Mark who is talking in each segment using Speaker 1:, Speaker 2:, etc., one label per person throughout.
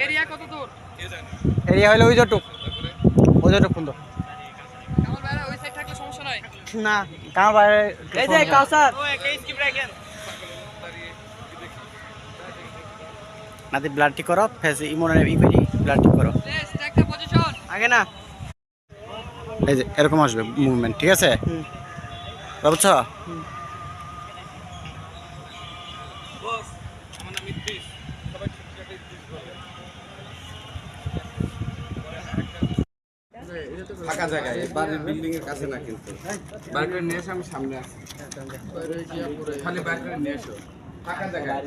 Speaker 1: Area কত দূর?
Speaker 2: Area হলো ওই যতটুক পর্যন্ত।
Speaker 1: কামাল ভাইরা ওই সাইড থাকলে সমস্যা নাই।
Speaker 2: না কার বাইরে এই যে কাউসার
Speaker 1: ও একটা স্কিপ রাখেন।
Speaker 2: নাতি ব্লাড ঠিক করো ফেস ইমোনের ইপিডি ব্লাড ঠিক করো
Speaker 1: লেটস টেক দ্য পজিশন।
Speaker 2: আগে না এই যে এরকম আসবে মুভমেন্ট ঠিক আছে বুঝছো
Speaker 3: বস আমার নাম ইদ্রিস সবাই ঠিকঠাক ইদ্রিস বলে ফাঁকা জায়গায় বাড়ির বিল্ডিং এর কাছে না কিন্তু বাইরে করে নিয়ে এসে আমি সামনে আছি খালি বাইরে করে নিয়ে এসো ফাঁকা জায়গায়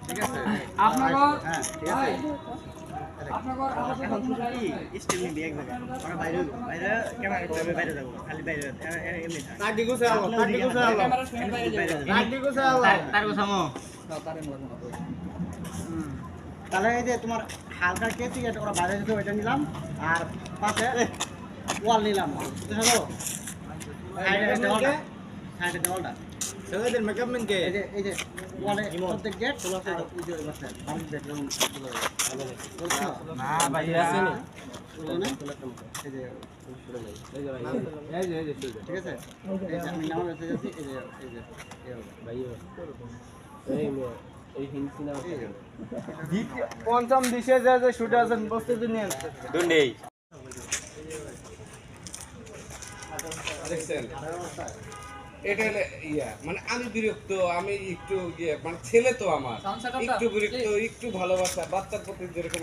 Speaker 3: ঠিক আছে
Speaker 1: আপনার
Speaker 2: হ্যাঁ ঠিক আছে
Speaker 1: আপনার
Speaker 2: এখন শুধু কি স্টিল নিবি এক জায়গায় আমরা বাইরে বাইরে ক্যামেরা করবে বাইরে যাব খালি বাইরে এমনি থাক
Speaker 3: কাটি গুছে আলো
Speaker 1: ক্যামেরার সামনে বাইরে যাবে।
Speaker 3: কাটি গুছে আলো
Speaker 2: তার গোছামো তাহলে এই যে তোমার হালকা কেসি এটা ওরা বাইরে যেতে ওইটা নিলাম আর পাশে ওয়াল নিলাম বুঝছো সাইডে দেওয়ালটা
Speaker 3: ছেলেদের মেকআপ ম্যান কে
Speaker 2: এই যে ওয়ালে প্রত্যেক গেট আর ওই যে বাসা বাড়ি গেট বুঝছো
Speaker 3: না ভাই আছে নি
Speaker 2: এই যে
Speaker 3: এই যে
Speaker 2: ঠিক আছে এই যে আমি নাম রেখে যাচ্ছি এই যে
Speaker 3: ভাই এই হিন্দি সিনেমা পঞ্চম দিশে যে শুট আছেন প্রস্তুতি নিয়ে দুনেই দেখছেন এটা হলে ইয়া মানে আমি বিরক্ত আমি একটু ইয়ে মানে ছেলে তো আমার একটু বিরক্ত একটু ভালোবাসা বাচ্চার প্রতি যেরকম